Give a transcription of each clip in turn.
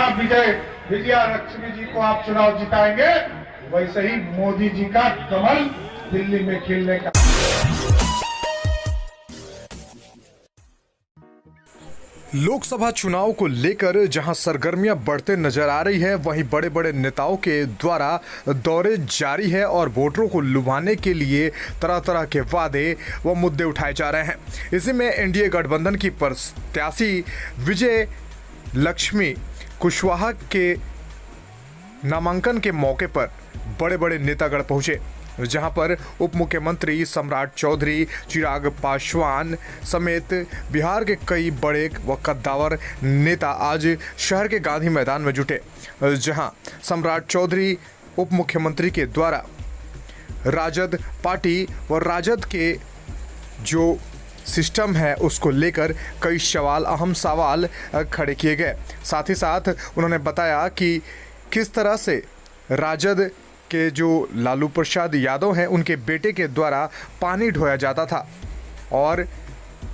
जहां विजया लक्ष्मी जी को आप चुनाव जिताएंगे, वैसे ही मोदी जी का कमल दिल्ली में खिलने का। लोकसभा चुनाव को लेकर जहां सरगर्मियां बढ़ते नजर आ रही है, वहीं बड़े बड़े नेताओं के द्वारा दौरे जारी है और वोटरों को लुभाने के लिए तरह तरह के वादे व मुद्दे उठाए जा रहे हैं। इसी में एनडीए गठबंधन की प्रत्याशी विजय लक्ष्मी कुशवाहा के नामांकन के मौके पर बड़े बड़े नेतागण पहुंचे, जहां पर उप मुख्यमंत्री सम्राट चौधरी, चिराग पासवान समेत बिहार के कई बड़े व कद्दावर नेता आज शहर के गांधी मैदान में जुटे, जहां सम्राट चौधरी उप मुख्यमंत्री के द्वारा राजद पार्टी व राजद के जो सिस्टम है उसको लेकर कई अहम सवाल खड़े किए गए। साथ ही साथ उन्होंने बताया कि किस तरह से राजद के जो लालू प्रसाद यादव हैं, उनके बेटे के द्वारा पानी ढोया जाता था और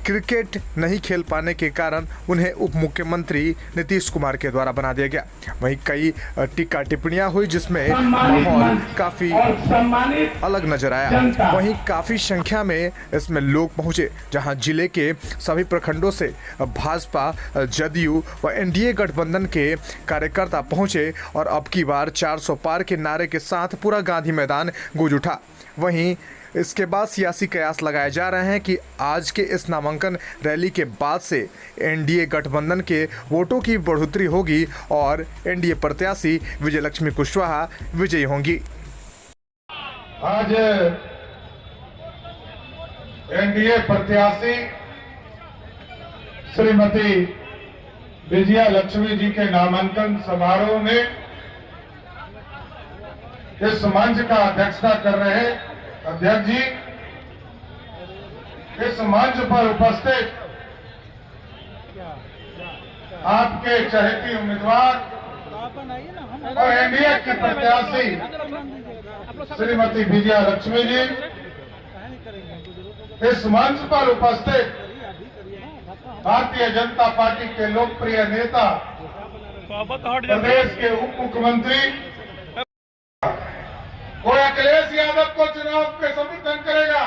क्रिकेट नहीं खेल पाने के कारण उन्हें उप मुख्यमंत्री नीतीश कुमार के द्वारा बना दिया गया। वहीं कई टीका टिप्पणियां हुई जिसमें माहौल काफ़ी अलग नजर आया। वहीं काफ़ी संख्या में इसमें लोग पहुंचे, जहां जिले के सभी प्रखंडों से भाजपा, जदयू व एनडीए गठबंधन के कार्यकर्ता पहुंचे और अब की बार 400 पार के नारे के साथ पूरा गांधी मैदान गूंज उठा। वहीं इसके बाद सियासी कयास लगाए जा रहे हैं कि आज के इस नामांकन रैली के बाद से एनडीए गठबंधन के वोटों की बढ़ोतरी होगी और एनडीए प्रत्याशी विजय लक्ष्मी कुशवाहा विजयी होंगी। आज एनडीए प्रत्याशी श्रीमती विजया लक्ष्मी जी के नामांकन समारोह में इस मंच का अध्यक्षता कर रहे अध्यक्ष जी, इस मंच पर उपस्थित आपके चहेती उम्मीदवार और एनडीए की प्रत्याशी श्रीमती विजया लक्ष्मी जी, इस मंच पर उपस्थित भारतीय जनता पार्टी के लोकप्रिय नेता, प्रदेश के उप मुख्यमंत्री, कोई अखिलेश यादव को चुनाव पे समर्थन करेगा,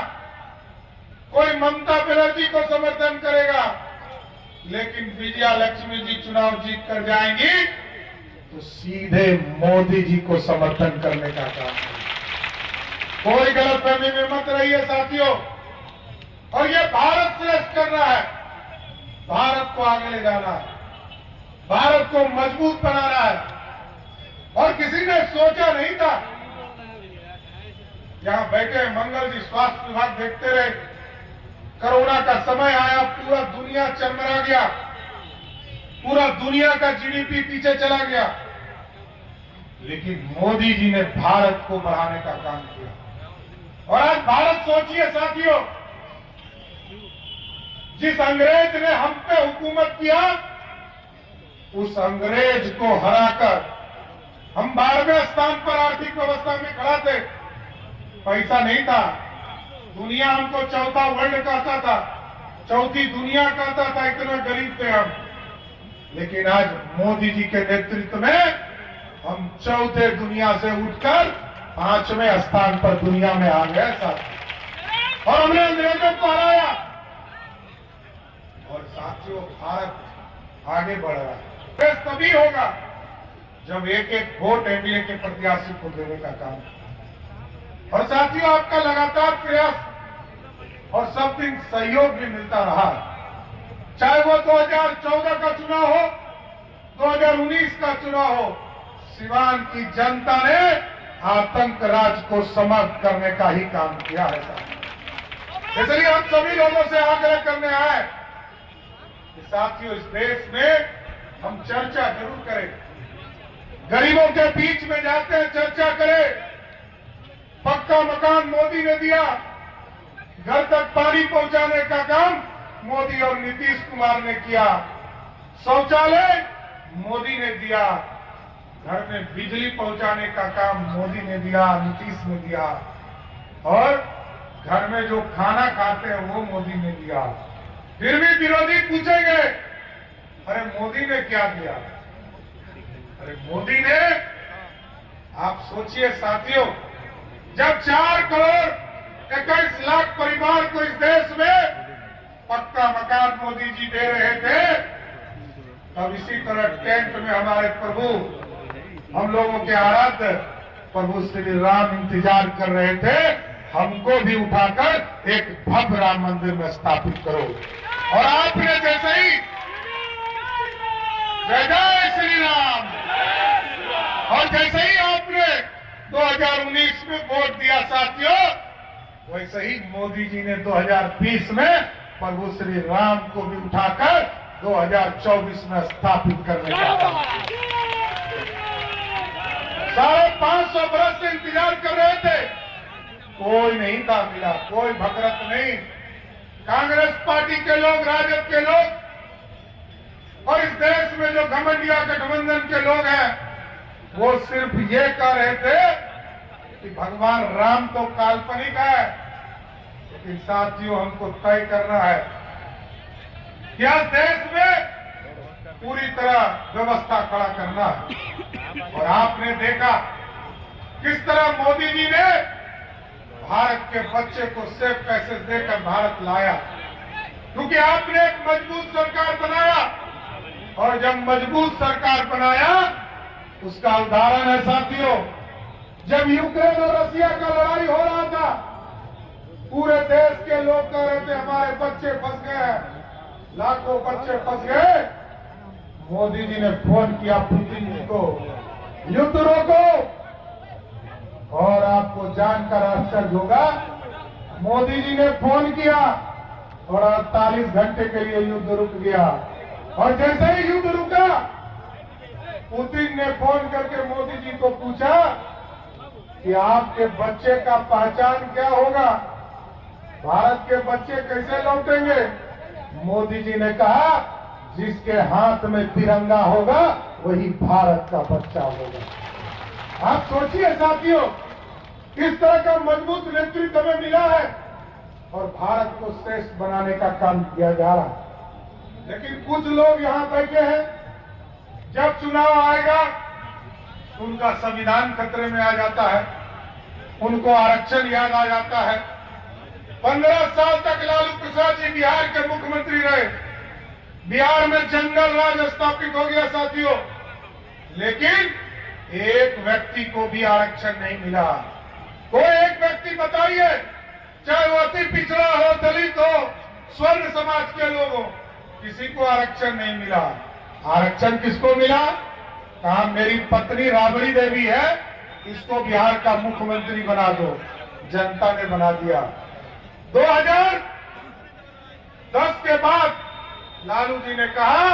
कोई ममता बनर्जी को समर्थन करेगा, लेकिन विजया लक्ष्मी जी चुनाव जीत कर जाएंगी तो सीधे मोदी जी को समर्थन करने का काम है। कोई गलतफहमी में मत रहिए साथियों। और ये भारत श्रेष्ठ कर रहा है, भारत को आगे ले जाना है, भारत को मजबूत बनाना है। और किसी ने सोचा नहीं था, यहां बैठे मंगल जी स्वास्थ्य विभाग देखते रहे, कोरोना का समय आया, पूरा दुनिया चरमरा गया, पूरा दुनिया का जीडीपी पीछे चला गया, लेकिन मोदी जी ने भारत को बढ़ाने का काम किया। और आज भारत, सोचिए साथियों, जिस अंग्रेज ने हम पे हुकूमत किया, उस अंग्रेज को हराकर हम 12वें स्थान पर आर्थिक व्यवस्था में खड़ा थे। पैसा नहीं था, दुनिया हमको चौथा वर्ल्ड कहता था, चौथी दुनिया कहता था, इतना गरीब थे हम। लेकिन आज मोदी जी के नेतृत्व में हम चौथे दुनिया से उठकर 5वें स्थान पर दुनिया में आ गए साथ, और हमने अंग्रेजों को हराया। और साथियों, भारत आगे बढ़ रहा है। तभी होगा जब एक एक वोट एनडीए के प्रत्याशी को देने का काम। और साथियों, आपका लगातार प्रयास और सब दिन सहयोग भी मिलता रहा, चाहे वो 2014 का चुनाव हो, 2019 का चुनाव हो। सिवान की जनता ने आतंक राज को समाप्त करने का ही काम किया है साथियों। इसलिए हम सभी लोगों से आग्रह करने आए कि साथियों, इस देश में हम चर्चा जरूर करें, गरीबों के बीच में जाते हैं, चर्चा करें। पक्का मकान मोदी ने दिया, घर तक पानी पहुंचाने का काम मोदी और नीतीश कुमार ने किया, शौचालय मोदी ने दिया, घर में बिजली पहुंचाने का काम मोदी ने दिया, नीतीश ने दिया, और घर में जो खाना खाते हैं वो मोदी ने दिया। फिर भी विरोधी पूछेंगे, अरे मोदी ने क्या दिया? अरे मोदी ने, आप सोचिए साथियों, जब 4 करोड़ 21 लाख परिवार को इस देश में पक्का मकान मोदी जी दे रहे थे, तब इसी तरह टेंट में हमारे प्रभु, हम लोगों के आराध्य प्रभु श्री राम इंतजार कर रहे थे, हमको भी उठाकर एक भव्य राम मंदिर में स्थापित करो। और आपने जैसे ही जय जय श्री राम, और जैसे ही आपने 2019 में वोट दिया साथियों, वैसे ही मोदी जी ने 2020 में प्रभु श्री राम को भी उठाकर 2024 में स्थापित करने का काम किया। 550 बरस से इंतजार कर रहे थे, कोई नहीं था मिला, कोई भगरत नहीं। कांग्रेस पार्टी के लोग, राजद के लोग और इस देश में जो घमंडिया गठबंधन के लोग हैं, वो सिर्फ ये कह रहे थे कि भगवान राम तो काल्पनिक है, लेकिन साथियों हमको तय करना है कि आज देश में पूरी तरह व्यवस्था खड़ा करना है। और आपने देखा किस तरह मोदी जी ने भारत के बच्चे को सेफ पैसेज देकर भारत लाया, क्योंकि आपने एक मजबूत सरकार बनाया। और जब मजबूत सरकार बनाया, उसका उदाहरण है साथियों, जब यूक्रेन और रसिया का लड़ाई हो रहा था, पूरे देश के लोग कह रहे थे हमारे बच्चे फंस गए, लाखों बच्चे फंस गए। मोदी जी ने फोन किया पुतिन जी को, युद्ध रोको। और आपको जानकर आश्चर्य होगा, मोदी जी ने फोन किया और 48 घंटे के लिए युद्ध रुक गया। और जैसे ही युद्ध रुका, पुतिन ने फोन करके मोदी जी को पूछा कि आपके बच्चे का पहचान क्या होगा, भारत के बच्चे कैसे लौटेंगे। मोदी जी ने कहा जिसके हाथ में तिरंगा होगा वही भारत का बच्चा होगा। आप सोचिए साथियों, किस तरह का मजबूत नेतृत्व हमें मिला है और भारत को श्रेष्ठ बनाने का काम किया जा रहा है। लेकिन कुछ लोग यहां बैठे हैं, जब चुनाव आएगा तो उनका संविधान खतरे में आ जाता है, उनको आरक्षण याद आ जाता है। 15 साल तक लालू प्रसाद जी बिहार के मुख्यमंत्री रहे, बिहार में जंगल राज स्थापित हो गया साथियों, लेकिन एक व्यक्ति को भी आरक्षण नहीं मिला। कोई एक व्यक्ति बताइए, चाहे वो अति पिछड़ा हो, दलित हो, स्वर्ण समाज के लोग हो, किसी को आरक्षण नहीं मिला। आरक्षण किसको मिला? कहा मेरी पत्नी राबड़ी देवी है, इसको बिहार का मुख्यमंत्री बना दो। जनता ने बना दिया। 2010 के बाद लालू जी ने कहा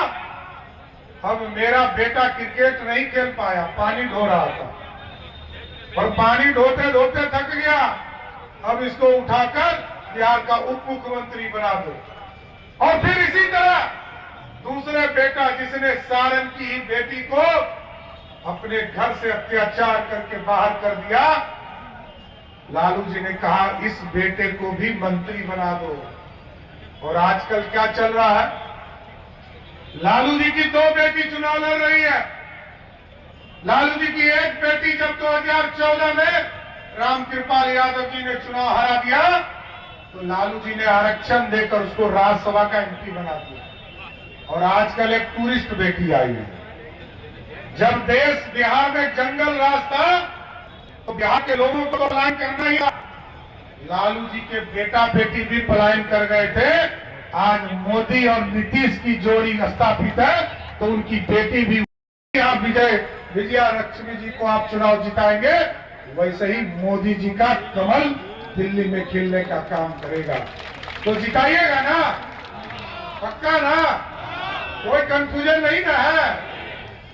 अब मेरा बेटा क्रिकेट नहीं खेल पाया, पानी ढो रहा था और पानी ढोते ढोते थक गया, अब इसको उठाकर बिहार का उप मुख्यमंत्री बना दो। और फिर इसी तरह दूसरे बेटा, जिसने सारण की ही बेटी को अपने घर से अत्याचार करके बाहर कर दिया, लालू जी ने कहा इस बेटे को भी मंत्री बना दो। और आजकल क्या चल रहा है, लालू जी की 2 बेटी चुनाव लड़ रही है। लालू जी की एक बेटी जब 2014 में रामकृपाल यादव जी ने चुनाव हरा दिया, तो लालू जी ने आरक्षण देकर उसको राज्यसभा का एमपी बना दिया। और आजकल एक टूरिस्ट बेटी आई है। जब देश बिहार में जंगल राज था, तो बिहार के लोगों को पलायन करना ही था। लालू जी के बेटा बेटी भी पलायन कर गए थे। आज मोदी और नीतीश की जोड़ी स्थापित है, तो उनकी बेटी भी यहाँ विजया लक्ष्मी जी को आप चुनाव जिताएंगे, वैसे ही मोदी जी का कमल दिल्ली में खिलने का काम करेगा। तो जिताइएगा ना, पक्का ना, कोई कंफ्यूजन नहीं ना है।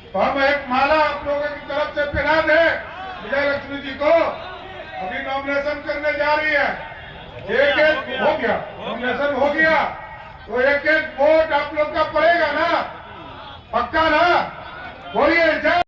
तो हम एक माला आप लोगों की तरफ से पहना दे विजय लक्ष्मी जी को। अभी नॉमिनेशन करने जा रही है, एक एक हो गया, नॉमिनेशन हो गया, तो एक एक वोट आप लोग का पड़ेगा ना, पक्का ना। बोलिए जय।